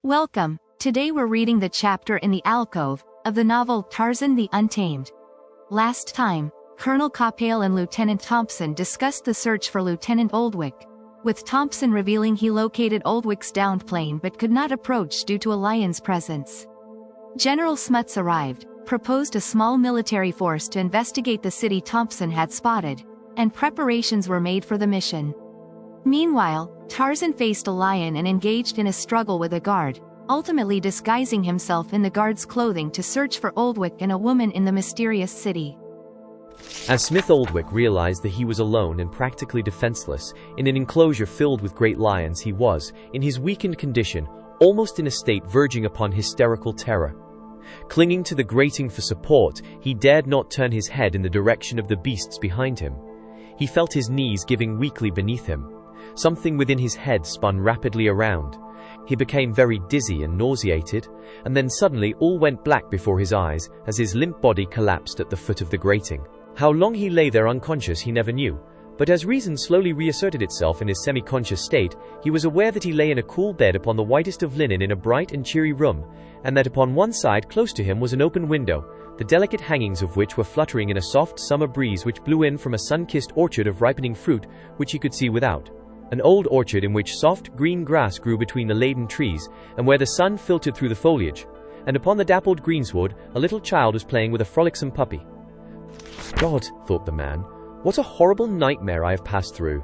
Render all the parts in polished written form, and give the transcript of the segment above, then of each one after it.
Welcome. Today we're reading the chapter in the alcove of the novel Tarzan the Untamed. Last time, Colonel Coppale and Lieutenant Thompson discussed the search for Lieutenant Oldwick, with Thompson revealing he located Oldwick's downed plane but could not approach due to a lion's presence. General Smuts arrived, proposed a small military force to investigate the city Thompson had spotted, and preparations were made for the mission. Meanwhile, Tarzan faced a lion and engaged in a struggle with a guard, ultimately disguising himself in the guard's clothing to search for Oldwick and a woman in the mysterious city. As Smith Oldwick realized that he was alone and practically defenseless, in an enclosure filled with great lions, he was, in his weakened condition, almost in a state verging upon hysterical terror. Clinging to the grating for support, he dared not turn his head in the direction of the beasts behind him. He felt his knees giving weakly beneath him. Something within his head spun rapidly around. He became very dizzy and nauseated, and then suddenly all went black before his eyes as his limp body collapsed at the foot of the grating. How long he lay there unconscious he never knew, but as reason slowly reasserted itself in his semi-conscious state, he was aware that he lay in a cool bed upon the whitest of linen in a bright and cheery room, and that upon one side close to him was an open window, the delicate hangings of which were fluttering in a soft summer breeze which blew in from a sun-kissed orchard of ripening fruit which he could see without. An old orchard in which soft green grass grew between the laden trees, and where the sun filtered through the foliage, and upon the dappled greensward a little child was playing with a frolicsome puppy. God, thought the man, what a horrible nightmare I have passed through.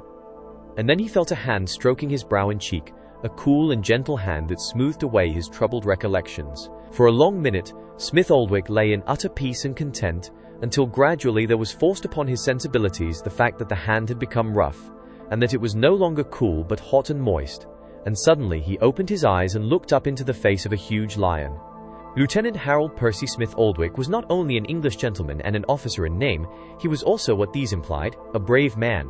And then he felt a hand stroking his brow and cheek, a cool and gentle hand that smoothed away his troubled recollections. For a long minute, Smith Oldwick lay in utter peace and content, until gradually there was forced upon his sensibilities the fact that the hand had become rough, and that it was no longer cool but hot and moist, and suddenly he opened his eyes and looked up into the face of a huge lion. Lieutenant Harold Percy Smith Oldwick was not only an English gentleman and an officer in name, he was also what these implied, a brave man.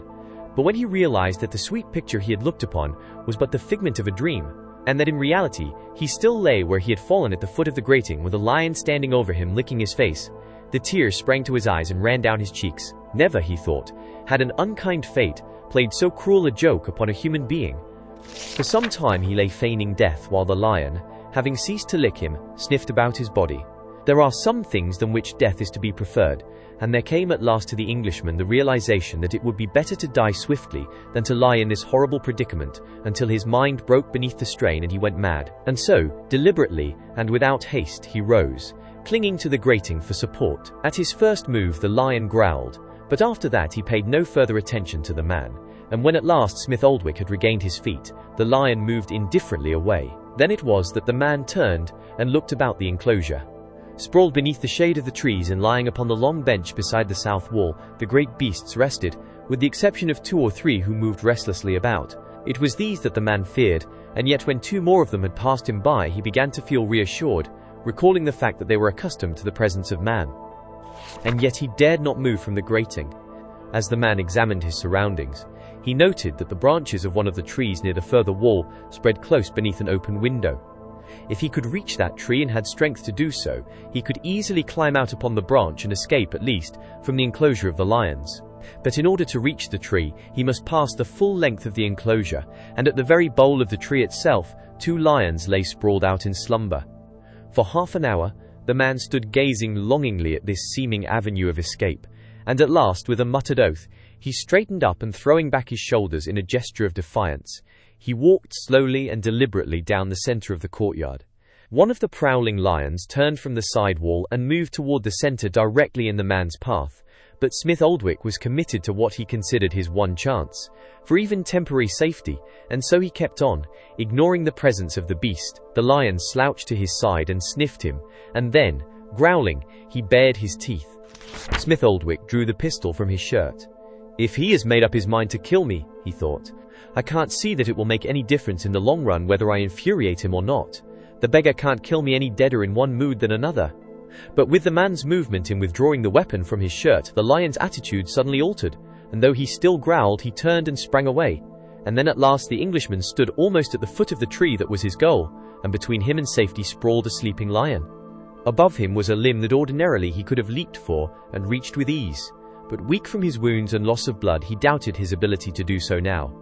But when he realized that the sweet picture he had looked upon was but the figment of a dream, and that in reality he still lay where he had fallen at the foot of the grating with a lion standing over him licking his face, the tears sprang to his eyes and ran down his cheeks. Never, he thought, had an unkind fate played so cruel a joke upon a human being. For some time he lay feigning death while the lion, having ceased to lick him, sniffed about his body. There are some things than which death is to be preferred, and there came at last to the Englishman the realization that it would be better to die swiftly than to lie in this horrible predicament until his mind broke beneath the strain and he went mad. And so, deliberately and without haste, he rose, clinging to the grating for support. At his first move the lion growled, but after that he paid no further attention to the man, and when at last Smith Oldwick had regained his feet, the lion moved indifferently away. Then it was that the man turned and looked about the enclosure. Sprawled beneath the shade of the trees and lying upon the long bench beside the south wall, the great beasts rested, with the exception of 2 or 3 who moved restlessly about. It was these that the man feared, and yet when 2 more of them had passed him by he began to feel reassured, recalling the fact that they were accustomed to the presence of man. And yet he dared not move from the grating. As the man examined his surroundings, he noted that the branches of one of the trees near the further wall spread close beneath an open window. If he could reach that tree and had strength to do so, he could easily climb out upon the branch and escape, at least, from the enclosure of the lions. But in order to reach the tree, he must pass the full length of the enclosure, and at the very bole of the tree itself, 2 lions lay sprawled out in slumber. For half an hour, the man stood gazing longingly at this seeming avenue of escape, and at last, with a muttered oath, he straightened up and throwing back his shoulders in a gesture of defiance, he walked slowly and deliberately down the center of the courtyard. One of the prowling lions turned from the side wall and moved toward the center directly in the man's path, but Smith Oldwick was committed to what he considered his one chance, for even temporary safety, and so he kept on, ignoring the presence of the beast. The lion slouched to his side and sniffed him, and then, growling, he bared his teeth. Smith Oldwick drew the pistol from his shirt. If he has made up his mind to kill me, he thought, I can't see that it will make any difference in the long run whether I infuriate him or not. The beggar can't kill me any deader in one mood than another. But with the man's movement in withdrawing the weapon from his shirt, the lion's attitude suddenly altered, and though he still growled, he turned and sprang away. And then at last the Englishman stood almost at the foot of the tree that was his goal, and between him and safety sprawled a sleeping lion. Above him was a limb that ordinarily he could have leaped for and reached with ease, but weak from his wounds and loss of blood, he doubted his ability to do so now.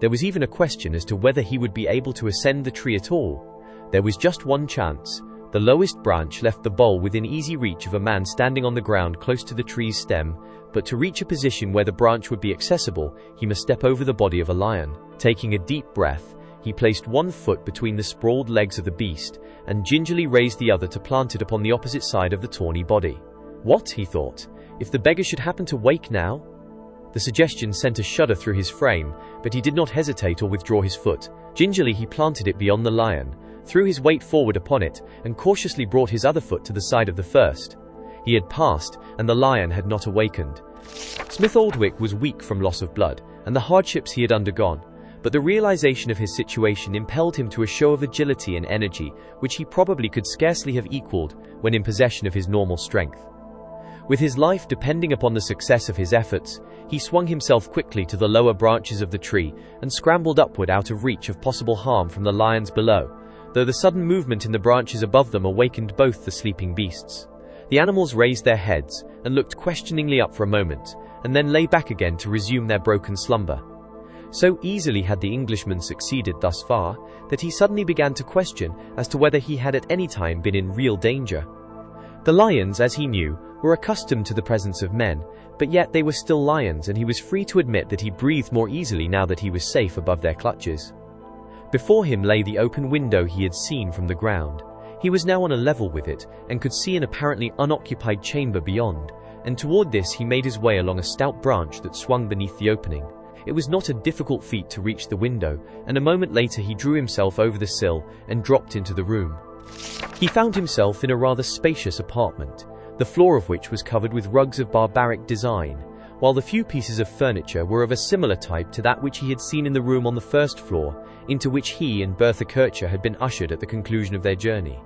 There was even a question as to whether he would be able to ascend the tree at all. There was just one chance. The lowest branch left the bole within easy reach of a man standing on the ground close to the tree's stem, but to reach a position where the branch would be accessible, he must step over the body of a lion. Taking a deep breath, he placed one foot between the sprawled legs of the beast, and gingerly raised the other to plant it upon the opposite side of the tawny body. What, he thought, if the beggar should happen to wake now? The suggestion sent a shudder through his frame, but he did not hesitate or withdraw his foot. Gingerly he planted it beyond the lion, threw his weight forward upon it, and cautiously brought his other foot to the side of the first. He had passed, and the lion had not awakened. Smith Oldwick was weak from loss of blood, and the hardships he had undergone, but the realization of his situation impelled him to a show of agility and energy which he probably could scarcely have equaled when in possession of his normal strength. With his life depending upon the success of his efforts, he swung himself quickly to the lower branches of the tree and scrambled upward out of reach of possible harm from the lions below, though the sudden movement in the branches above them awakened both the sleeping beasts. The animals raised their heads and looked questioningly up for a moment, and then lay back again to resume their broken slumber. So easily had the Englishman succeeded thus far, that he suddenly began to question as to whether he had at any time been in real danger. The lions, as he knew, were accustomed to the presence of men, but yet they were still lions, and he was free to admit that he breathed more easily now that he was safe above their clutches. Before him lay the open window he had seen from the ground. He was now on a level with it, and could see an apparently unoccupied chamber beyond, and toward this he made his way along a stout branch that swung beneath the opening. It was not a difficult feat to reach the window, and a moment later he drew himself over the sill and dropped into the room. He found himself in a rather spacious apartment, the floor of which was covered with rugs of barbaric design, while the few pieces of furniture were of a similar type to that which he had seen in the room on the first floor, into which he and Bertha Kircher had been ushered at the conclusion of their journey.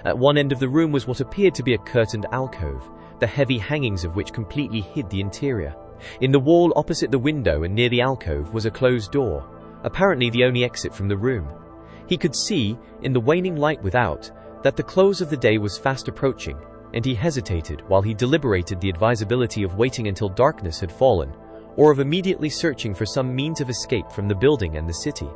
At one end of the room was what appeared to be a curtained alcove, the heavy hangings of which completely hid the interior. In the wall opposite the window and near the alcove was a closed door, apparently the only exit from the room. He could see, in the waning light without, that the close of the day was fast approaching, and he hesitated while he deliberated the advisability of waiting until darkness had fallen, or of immediately searching for some means of escape from the building and the city.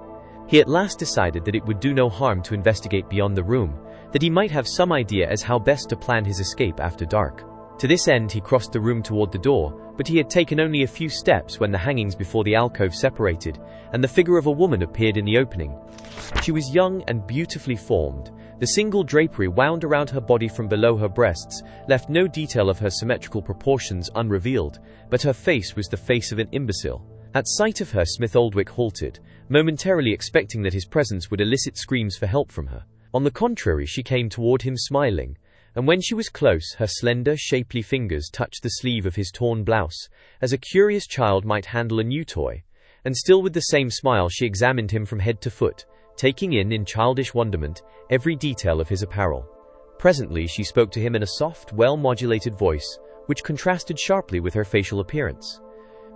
He at last decided that it would do no harm to investigate beyond the room, that he might have some idea as how best to plan his escape after dark. To this end he crossed the room toward the door, but he had taken only a few steps when the hangings before the alcove separated, and the figure of a woman appeared in the opening. She was young and beautifully formed. The single drapery wound around her body from below her breasts left no detail of her symmetrical proportions unrevealed, but her face was the face of an imbecile. At sight of her, Smith Oldwick halted, momentarily expecting that his presence would elicit screams for help from her. On the contrary, she came toward him smiling, and when she was close, her slender, shapely fingers touched the sleeve of his torn blouse, as a curious child might handle a new toy, and still with the same smile she examined him from head to foot, taking in childish wonderment, every detail of his apparel. Presently she spoke to him in a soft, well-modulated voice, which contrasted sharply with her facial appearance.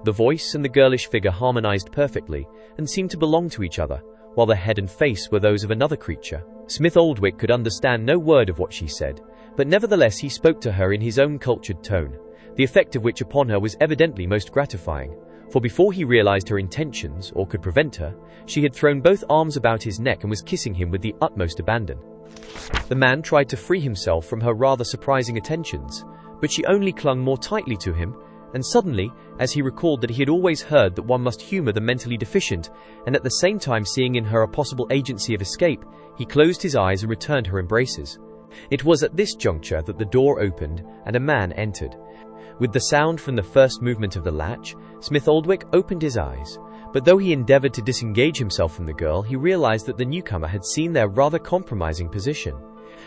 The voice and the girlish figure harmonized perfectly, and seemed to belong to each other, while the head and face were those of another creature. Smith Oldwick could understand no word of what she said, but nevertheless he spoke to her in his own cultured tone, the effect of which upon her was evidently most gratifying, for before he realized her intentions, or could prevent her, she had thrown both arms about his neck and was kissing him with the utmost abandon. The man tried to free himself from her rather surprising attentions, but she only clung more tightly to him, and suddenly, as he recalled that he had always heard that one must humor the mentally deficient, and at the same time seeing in her a possible agency of escape, he closed his eyes and returned her embraces. It was at this juncture that the door opened and a man entered. With the sound from the first movement of the latch, Smith Oldwick opened his eyes, but though he endeavored to disengage himself from the girl, he realized that the newcomer had seen their rather compromising position.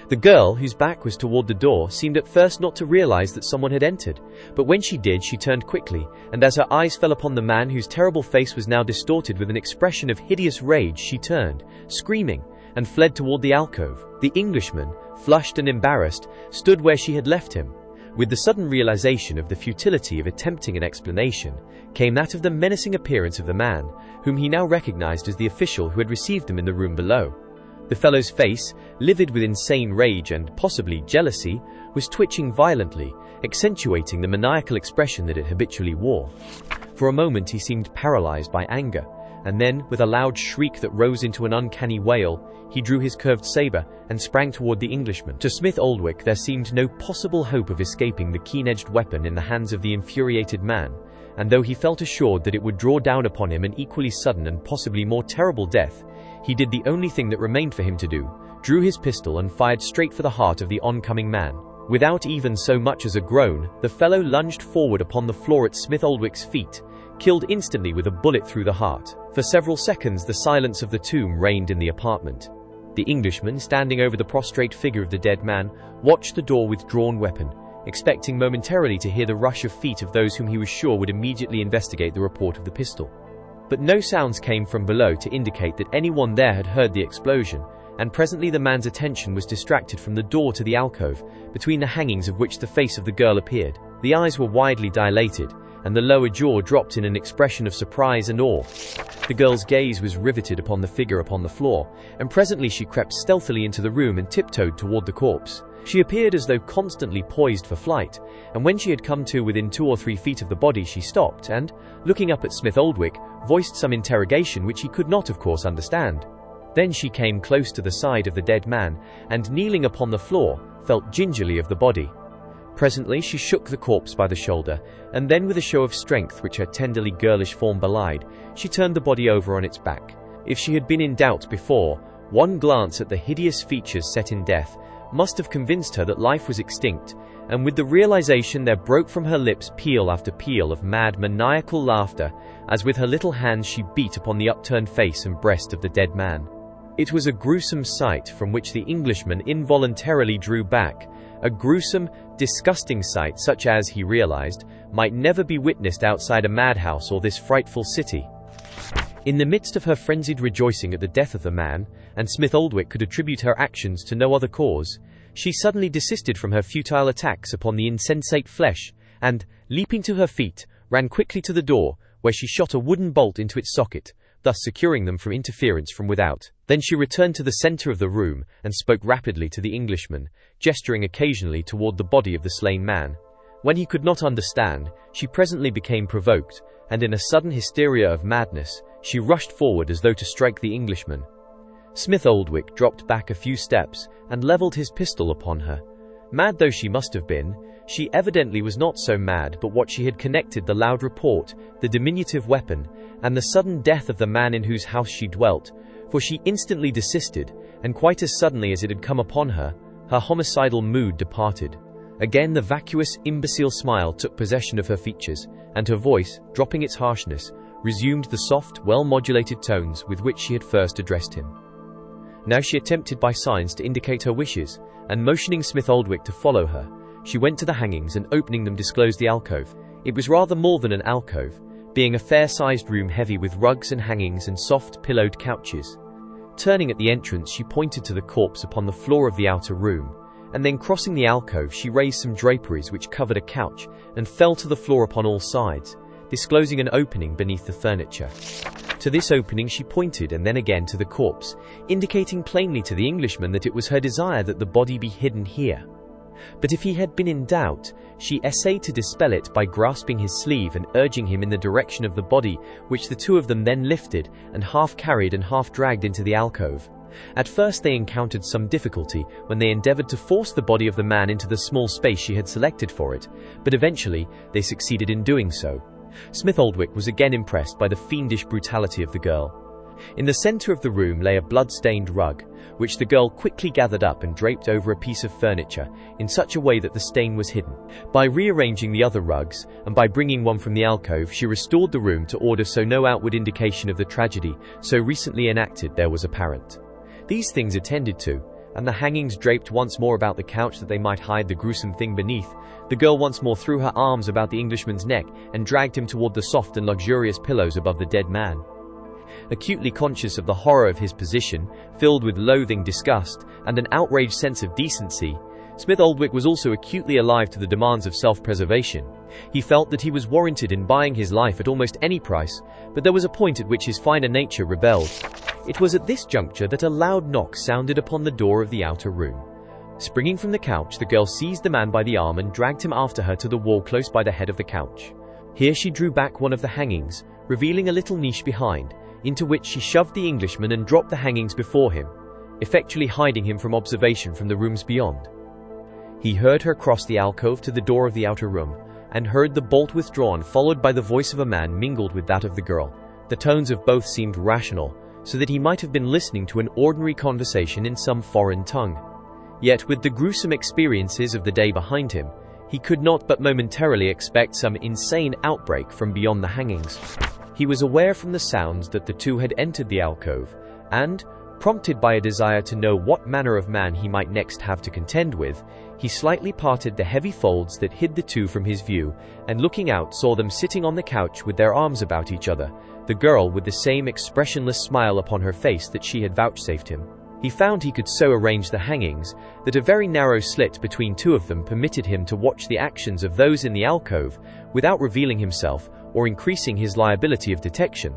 The girl, whose back was toward the door, seemed at first not to realize that someone had entered, but when she did, she turned quickly, and as her eyes fell upon the man whose terrible face was now distorted with an expression of hideous rage, she turned, screaming, and fled toward the alcove. The Englishman, flushed and embarrassed, stood where she had left him. With the sudden realization of the futility of attempting an explanation, came that of the menacing appearance of the man, whom he now recognized as the official who had received them in the room below. The fellow's face, livid with insane rage and possibly jealousy, was twitching violently, accentuating the maniacal expression that it habitually wore. For a moment he seemed paralyzed by anger, and then, with a loud shriek that rose into an uncanny wail, he drew his curved saber and sprang toward the Englishman. To Smith Oldwick, there seemed no possible hope of escaping the keen-edged weapon in the hands of the infuriated man, and though he felt assured that it would draw down upon him an equally sudden and possibly more terrible death, he did the only thing that remained for him to do, drew his pistol and fired straight for the heart of the oncoming man. Without even so much as a groan, the fellow lunged forward upon the floor at Smith Oldwick's feet, killed instantly with a bullet through the heart. For several seconds the silence of the tomb reigned in the apartment. The Englishman, standing over the prostrate figure of the dead man, watched the door with drawn weapon, expecting momentarily to hear the rush of feet of those whom he was sure would immediately investigate the report of the pistol. But no sounds came from below to indicate that anyone there had heard the explosion, and presently the man's attention was distracted from the door to the alcove, between the hangings of which the face of the girl appeared. The eyes were widely dilated, and the lower jaw dropped in an expression of surprise and awe. The girl's gaze was riveted upon the figure upon the floor, and presently she crept stealthily into the room and tiptoed toward the corpse. She appeared as though constantly poised for flight, and when she had come to within 2 or 3 feet of the body she stopped and, looking up at Smith Oldwick, voiced some interrogation which he could not of course understand. Then she came close to the side of the dead man, and kneeling upon the floor, felt gingerly of the body. Presently she shook the corpse by the shoulder, and then with a show of strength which her tenderly girlish form belied, she turned the body over on its back. If she had been in doubt before, one glance at the hideous features set in death must have convinced her that life was extinct, and with the realization there broke from her lips peal after peal of mad, maniacal laughter, as with her little hands she beat upon the upturned face and breast of the dead man. It was a gruesome sight from which the Englishman involuntarily drew back, a gruesome, disgusting sight such as, he realized, might never be witnessed outside a madhouse or this frightful city. In the midst of her frenzied rejoicing at the death of the man, and Smith Oldwick could attribute her actions to no other cause, she suddenly desisted from her futile attacks upon the insensate flesh, and, leaping to her feet, ran quickly to the door, where she shot a wooden bolt into its socket, thus securing them from interference from without. Then she returned to the center of the room and spoke rapidly to the Englishman, gesturing occasionally toward the body of the slain man. When he could not understand, she presently became provoked, and in a sudden hysteria of madness, she rushed forward as though to strike the Englishman. Smith Oldwick dropped back a few steps and leveled his pistol upon her. Mad though she must have been, she evidently was not so mad but what she had connected the loud report, the diminutive weapon, and the sudden death of the man in whose house she dwelt, for she instantly desisted, and quite as suddenly as it had come upon her, her homicidal mood departed. Again the vacuous, imbecile smile took possession of her features, and her voice, dropping its harshness, resumed the soft, well-modulated tones with which she had first addressed him. Now she attempted by signs to indicate her wishes, and motioning Smith Oldwick to follow her, she went to the hangings and opening them disclosed the alcove. It was rather more than an alcove, being a fair-sized room heavy with rugs and hangings and soft, pillowed couches. Turning at the entrance, she pointed to the corpse upon the floor of the outer room, and then crossing the alcove she raised some draperies which covered a couch and fell to the floor upon all sides, disclosing an opening beneath the furniture. To this opening she pointed and then again to the corpse, indicating plainly to the Englishman that it was her desire that the body be hidden here. But if he had been in doubt, she essayed to dispel it by grasping his sleeve and urging him in the direction of the body, which the two of them then lifted and half carried and half dragged into the alcove. At first they encountered some difficulty when they endeavored to force the body of the man into the small space she had selected for it, but eventually they succeeded in doing so. Smith Oldwick was again impressed by the fiendish brutality of the girl. In the center of the room lay a blood-stained rug, which the girl quickly gathered up and draped over a piece of furniture in such a way that the stain was hidden. By rearranging the other rugs, and by bringing one from the alcove, she restored the room to order so no outward indication of the tragedy so recently enacted there was apparent. These things attended to, and the hangings draped once more about the couch that they might hide the gruesome thing beneath, the girl once more threw her arms about the Englishman's neck and dragged him toward the soft and luxurious pillows above the dead man. Acutely conscious of the horror of his position, filled with loathing, disgust, and an outraged sense of decency, Smith Oldwick was also acutely alive to the demands of self-preservation. He felt that he was warranted in buying his life at almost any price, but there was a point at which his finer nature rebelled. It was at this juncture that a loud knock sounded upon the door of the outer room. Springing from the couch, the girl seized the man by the arm and dragged him after her to the wall close by the head of the couch. Here she drew back one of the hangings, revealing a little niche behind, into which she shoved the Englishman and dropped the hangings before him, effectually hiding him from observation from the rooms beyond. He heard her cross the alcove to the door of the outer room, and heard the bolt withdrawn, followed by the voice of a man mingled with that of the girl. The tones of both seemed rational, so that he might have been listening to an ordinary conversation in some foreign tongue. Yet with the gruesome experiences of the day behind him, he could not but momentarily expect some insane outbreak from beyond the hangings. He was aware from the sounds that the two had entered the alcove, and, prompted by a desire to know what manner of man he might next have to contend with, he slightly parted the heavy folds that hid the two from his view, and looking out saw them sitting on the couch with their arms about each other, the girl with the same expressionless smile upon her face that she had vouchsafed him. He found he could so arrange the hangings that a very narrow slit between two of them permitted him to watch the actions of those in the alcove without revealing himself or increasing his liability of detection.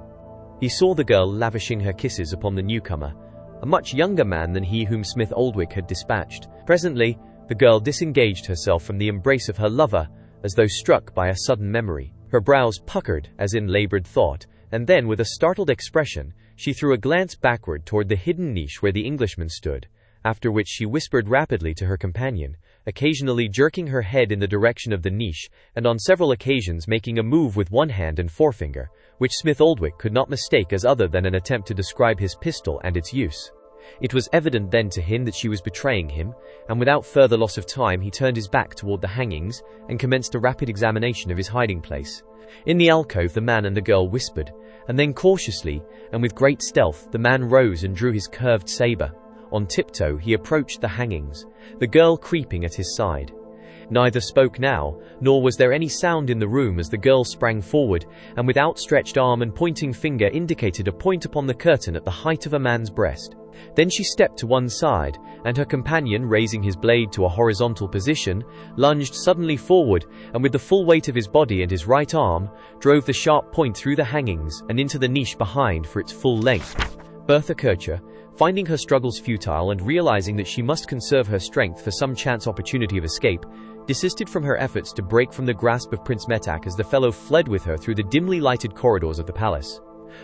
He saw the girl lavishing her kisses upon the newcomer, a much younger man than he whom Smith Oldwick had dispatched. Presently, the girl disengaged herself from the embrace of her lover, as though struck by a sudden memory. Her brows puckered, as in labored thought, and then, with a startled expression, she threw a glance backward toward the hidden niche where the Englishman stood, after which she whispered rapidly to her companion, occasionally jerking her head in the direction of the niche, and on several occasions making a move with one hand and forefinger, which Smith Oldwick could not mistake as other than an attempt to describe his pistol and its use. It was evident then to him that she was betraying him, and without further loss of time he turned his back toward the hangings and commenced a rapid examination of his hiding place. In the alcove the man and the girl whispered, and then cautiously, and with great stealth, the man rose and drew his curved saber. On tiptoe he approached the hangings, the girl creeping at his side. Neither spoke now, nor was there any sound in the room as the girl sprang forward, and with outstretched arm and pointing finger indicated a point upon the curtain at the height of a man's breast. Then she stepped to one side, and her companion, raising his blade to a horizontal position, lunged suddenly forward, and with the full weight of his body and his right arm, drove the sharp point through the hangings and into the niche behind for its full length. Bertha Kircher, finding her struggles futile and realizing that she must conserve her strength for some chance opportunity of escape, desisted from her efforts to break from the grasp of Prince Metak as the fellow fled with her through the dimly lighted corridors of the palace.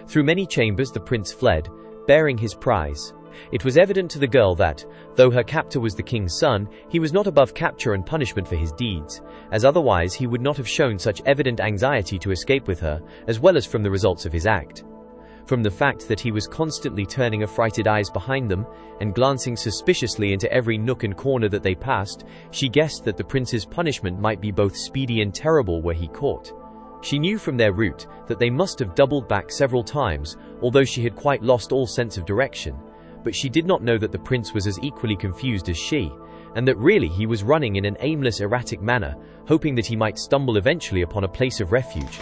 Through many chambers the prince fled, bearing his prize. It was evident to the girl that, though her captor was the king's son, he was not above capture and punishment for his deeds, as otherwise he would not have shown such evident anxiety to escape with her, as well as from the results of his act. From the fact that he was constantly turning affrighted eyes behind them, and glancing suspiciously into every nook and corner that they passed, she guessed that the prince's punishment might be both speedy and terrible were he caught. She knew from their route that they must have doubled back several times, although she had quite lost all sense of direction. But she did not know that the prince was as equally confused as she, and that really he was running in an aimless, erratic manner, hoping that he might stumble eventually upon a place of refuge.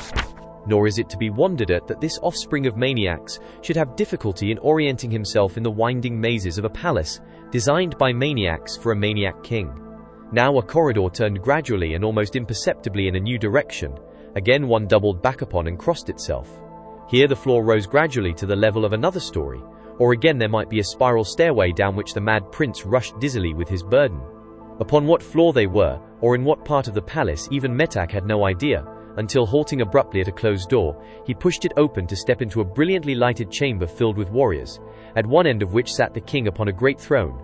Nor is it to be wondered at that this offspring of maniacs should have difficulty in orienting himself in the winding mazes of a palace designed by maniacs for a maniac king. Now a corridor turned gradually and almost imperceptibly in a new direction. Again one doubled back upon and crossed itself. Here the floor rose gradually to the level of another story, or again there might be a spiral stairway down which the mad prince rushed dizzily with his burden. Upon what floor they were, or in what part of the palace, even Metak had no idea, until halting abruptly at a closed door, he pushed it open to step into a brilliantly lighted chamber filled with warriors, at one end of which sat the king upon a great throne.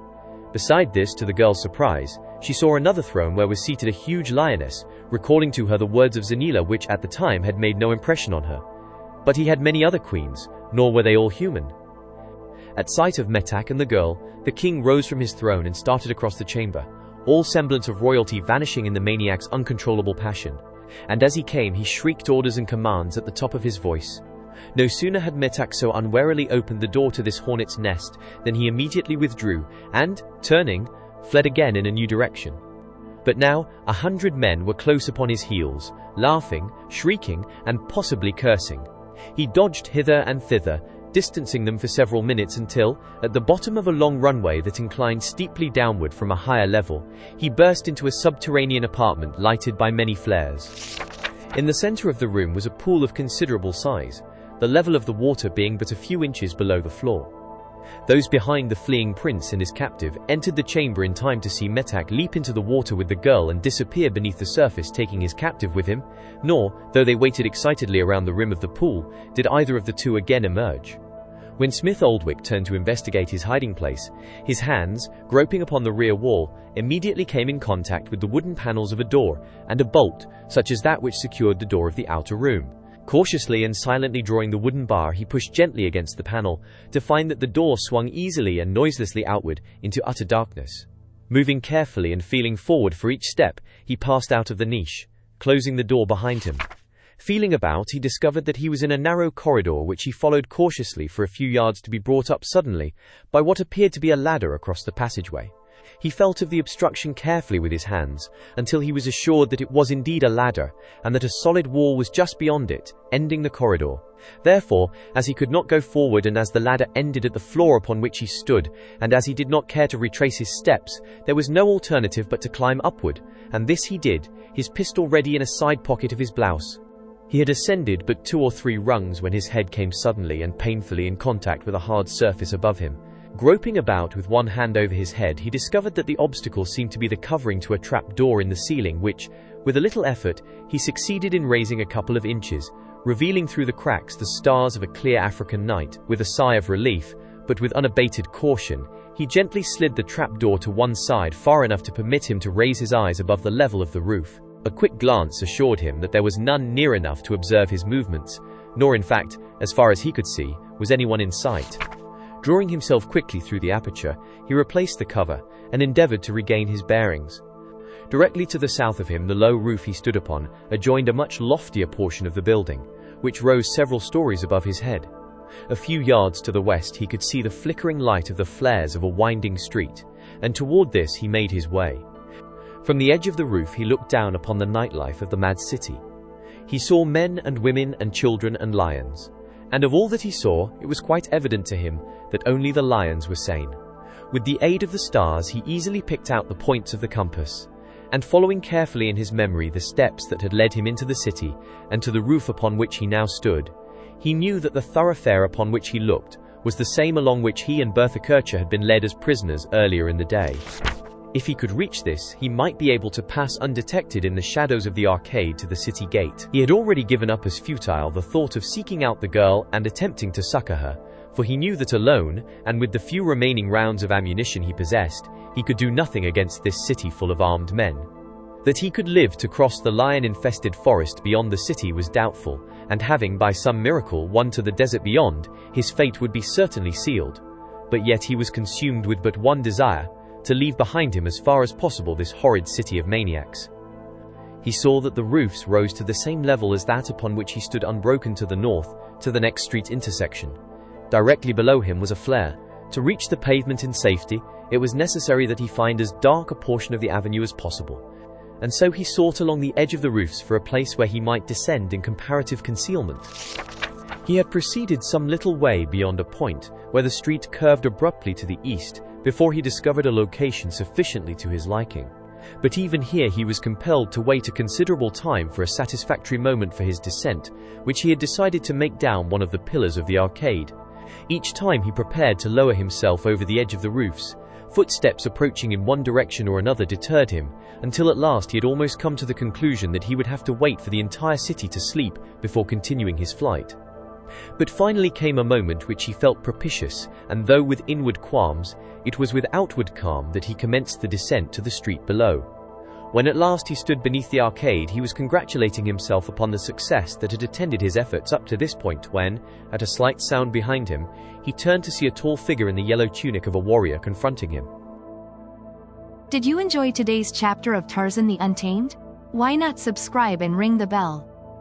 Beside this, to the girl's surprise, she saw another throne where was seated a huge lioness, recalling to her the words of Zanila which at the time had made no impression on her. But he had many other queens, nor were they all human. At sight of Metak and the girl, the king rose from his throne and started across the chamber, all semblance of royalty vanishing in the maniac's uncontrollable passion. And as he came, he shrieked orders and commands at the top of his voice. No sooner had Metak so unwarily opened the door to this hornet's nest than he immediately withdrew and, turning, fled again in a new direction. But now 100 men were close upon his heels, laughing, shrieking, and possibly cursing. He dodged hither and thither, distancing them for several minutes until, at the bottom of a long runway that inclined steeply downward from a higher level, he burst into a subterranean apartment lighted by many flares. In the center of the room was a pool of considerable size, the level of the water being but a few inches below the floor. Those behind the fleeing prince and his captive entered the chamber in time to see Metak leap into the water with the girl and disappear beneath the surface, taking his captive with him, nor, though they waited excitedly around the rim of the pool, did either of the two again emerge. When Smith Oldwick turned to investigate his hiding place, his hands, groping upon the rear wall, immediately came in contact with the wooden panels of a door and a bolt, such as that which secured the door of the outer room. Cautiously and silently drawing the wooden bar, he pushed gently against the panel, to find that the door swung easily and noiselessly outward into utter darkness. Moving carefully and feeling forward for each step, he passed out of the niche, closing the door behind him. Feeling about, he discovered that he was in a narrow corridor which he followed cautiously for a few yards to be brought up suddenly by what appeared to be a ladder across the passageway. He felt of the obstruction carefully with his hands until he was assured that it was indeed a ladder and that a solid wall was just beyond it, ending the corridor. Therefore, as he could not go forward and as the ladder ended at the floor upon which he stood, and as he did not care to retrace his steps, there was no alternative but to climb upward, and this he did, his pistol ready in a side pocket of his blouse. He had ascended but 2 or 3 rungs when his head came suddenly and painfully in contact with a hard surface above him. Groping about with one hand over his head, he discovered that the obstacle seemed to be the covering to a trap door in the ceiling which, with a little effort, he succeeded in raising a couple of inches, revealing through the cracks the stars of a clear African night. With a sigh of relief, but with unabated caution, he gently slid the trap door to one side far enough to permit him to raise his eyes above the level of the roof. A quick glance assured him that there was none near enough to observe his movements, nor in fact, as far as he could see, was anyone in sight. Drawing himself quickly through the aperture, he replaced the cover and endeavored to regain his bearings. Directly to the south of him, the low roof he stood upon adjoined a much loftier portion of the building, which rose several stories above his head. A few yards to the west he could see the flickering light of the flares of a winding street, and toward this he made his way. From the edge of the roof he looked down upon the nightlife of the mad city. He saw men and women and children and lions, and of all that he saw, it was quite evident to him that only the lions were sane. With the aid of the stars he easily picked out the points of the compass, and following carefully in his memory the steps that had led him into the city and to the roof upon which he now stood, he knew that the thoroughfare upon which he looked was the same along which he and Bertha Kircher had been led as prisoners earlier in the day. If he could reach this, he might be able to pass undetected in the shadows of the arcade to the city gate. He had already given up as futile the thought of seeking out the girl and attempting to succor her, for he knew that alone, and with the few remaining rounds of ammunition he possessed, he could do nothing against this city full of armed men. That he could live to cross the lion-infested forest beyond the city was doubtful, and having by some miracle won to the desert beyond, his fate would be certainly sealed. But yet he was consumed with but one desire, to leave behind him as far as possible this horrid city of maniacs. He saw that the roofs rose to the same level as that upon which he stood, unbroken to the north, to the next street intersection. Directly below him was a flare. To reach the pavement in safety, it was necessary that he find as dark a portion of the avenue as possible, and so he sought along the edge of the roofs for a place where he might descend in comparative concealment. He had proceeded some little way beyond a point where the street curved abruptly to the east before he discovered a location sufficiently to his liking. But even here he was compelled to wait a considerable time for a satisfactory moment for his descent, which he had decided to make down one of the pillars of the arcade. Each time he prepared to lower himself over the edge of the roofs, footsteps approaching in one direction or another deterred him, until at last he had almost come to the conclusion that he would have to wait for the entire city to sleep before continuing his flight. But finally came a moment which he felt propitious, and though with inward qualms, it was with outward calm that he commenced the descent to the street below. When at last he stood beneath the arcade, he was congratulating himself upon the success that had attended his efforts up to this point when, at a slight sound behind him, he turned to see a tall figure in the yellow tunic of a warrior confronting him. Did you enjoy today's chapter of Tarzan the Untamed? Why not subscribe and ring the bell?